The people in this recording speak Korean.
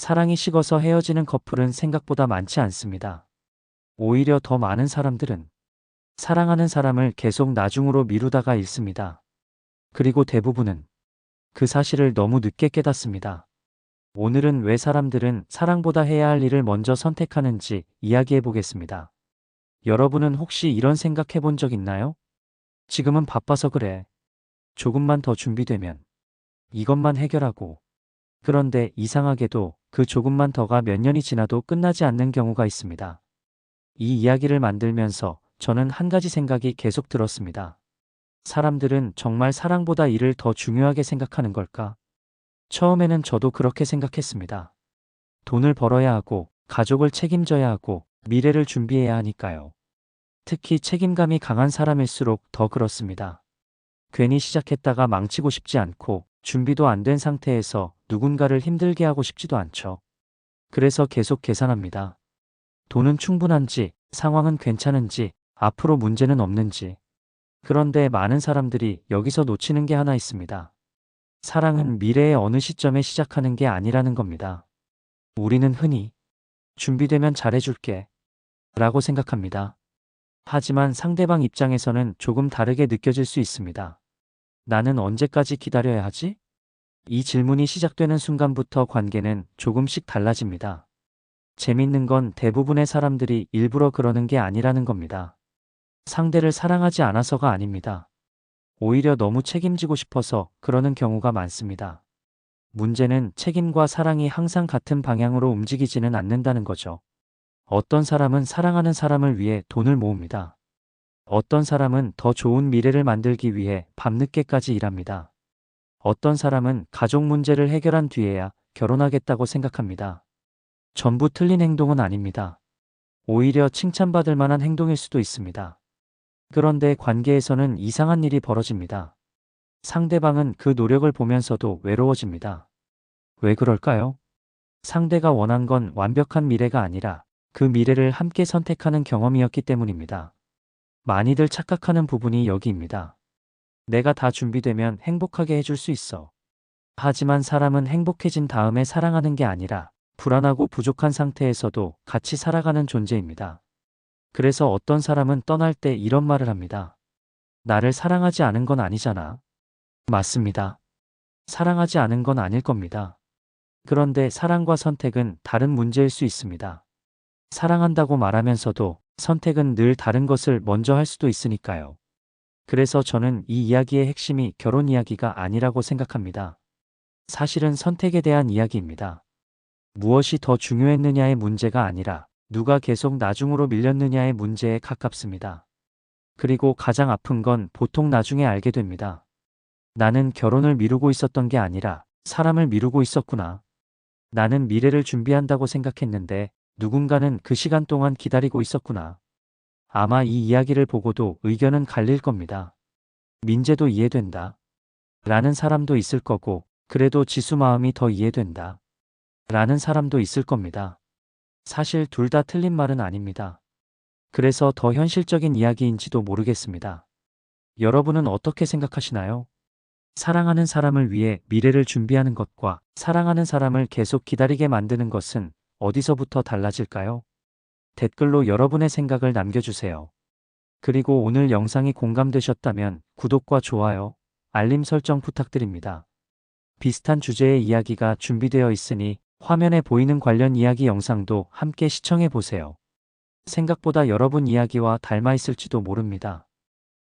사랑이 식어서 헤어지는 커플은 생각보다 많지 않습니다. 오히려 더 많은 사람들은 사랑하는 사람을 계속 나중으로 미루다가 잃습니다. 그리고 대부분은 그 사실을 너무 늦게 깨닫습니다. 오늘은 왜 사람들은 사랑보다 해야 할 일을 먼저 선택하는지 이야기해 보겠습니다. 여러분은 혹시 이런 생각 해본 적 있나요? 지금은 바빠서 그래. 조금만 더 준비되면 이것만 해결하고. 그런데 이상하게도 그 조금만 더가 몇 년이 지나도 끝나지 않는 경우가 있습니다. 이 이야기를 만들면서 저는 한 가지 생각이 계속 들었습니다. 사람들은 정말 사랑보다 일을 더 중요하게 생각하는 걸까? 처음에는 저도 그렇게 생각했습니다. 돈을 벌어야 하고, 가족을 책임져야 하고, 미래를 준비해야 하니까요. 특히 책임감이 강한 사람일수록 더 그렇습니다. 괜히 시작했다가 망치고 싶지 않고, 준비도 안 된 상태에서 누군가를 힘들게 하고 싶지도 않죠. 그래서 계속 계산합니다. 돈은 충분한지, 상황은 괜찮은지, 앞으로 문제는 없는지. 그런데 많은 사람들이 여기서 놓치는 게 하나 있습니다. 사랑은 미래의 어느 시점에 시작하는 게 아니라는 겁니다. 우리는 흔히 준비되면 잘해줄게 라고 생각합니다. 하지만 상대방 입장에서는 조금 다르게 느껴질 수 있습니다. 나는 언제까지 기다려야 하지? 이 질문이 시작되는 순간부터 관계는 조금씩 달라집니다. 재밌는 건 대부분의 사람들이 일부러 그러는 게 아니라는 겁니다. 상대를 사랑하지 않아서가 아닙니다. 오히려 너무 책임지고 싶어서 그러는 경우가 많습니다. 문제는 책임과 사랑이 항상 같은 방향으로 움직이지는 않는다는 거죠. 어떤 사람은 사랑하는 사람을 위해 돈을 모읍니다. 어떤 사람은 더 좋은 미래를 만들기 위해 밤늦게까지 일합니다. 어떤 사람은 가족 문제를 해결한 뒤에야 결혼하겠다고 생각합니다. 전부 틀린 행동은 아닙니다. 오히려 칭찬받을 만한 행동일 수도 있습니다. 그런데 관계에서는 이상한 일이 벌어집니다. 상대방은 그 노력을 보면서도 외로워집니다. 왜 그럴까요? 상대가 원한 건 완벽한 미래가 아니라 그 미래를 함께 선택하는 경험이었기 때문입니다. 많이들 착각하는 부분이 여기입니다. 내가 다 준비되면 행복하게 해줄 수 있어. 하지만 사람은 행복해진 다음에 사랑하는 게 아니라 불안하고 부족한 상태에서도 같이 살아가는 존재입니다. 그래서 어떤 사람은 떠날 때 이런 말을 합니다. 나를 사랑하지 않은 건 아니잖아. 맞습니다. 사랑하지 않은 건 아닐 겁니다. 그런데 사랑과 선택은 다른 문제일 수 있습니다. 사랑한다고 말하면서도 선택은 늘 다른 것을 먼저 할 수도 있으니까요. 그래서 저는 이 이야기의 핵심이 결혼 이야기가 아니라고 생각합니다. 사실은 선택에 대한 이야기입니다. 무엇이 더 중요했느냐의 문제가 아니라 누가 계속 나중으로 밀렸느냐의 문제에 가깝습니다. 그리고 가장 아픈 건 보통 나중에 알게 됩니다. 나는 결혼을 미루고 있었던 게 아니라 사람을 미루고 있었구나. 나는 미래를 준비한다고 생각했는데 누군가는 그 시간 동안 기다리고 있었구나. 아마 이 이야기를 보고도 의견은 갈릴 겁니다. 민재도 이해된다. 라는 사람도 있을 거고, 그래도 지수 마음이 더 이해된다. 라는 사람도 있을 겁니다. 사실 둘 다 틀린 말은 아닙니다. 그래서 더 현실적인 이야기인지도 모르겠습니다. 여러분은 어떻게 생각하시나요? 사랑하는 사람을 위해 미래를 준비하는 것과 사랑하는 사람을 계속 기다리게 만드는 것은 어디서부터 달라질까요? 댓글로 여러분의 생각을 남겨주세요. 그리고 오늘 영상이 공감되셨다면 구독과 좋아요, 알림 설정 부탁드립니다. 비슷한 주제의 이야기가 준비되어 있으니 화면에 보이는 관련 이야기 영상도 함께 시청해 보세요. 생각보다 여러분 이야기와 닮아 있을지도 모릅니다.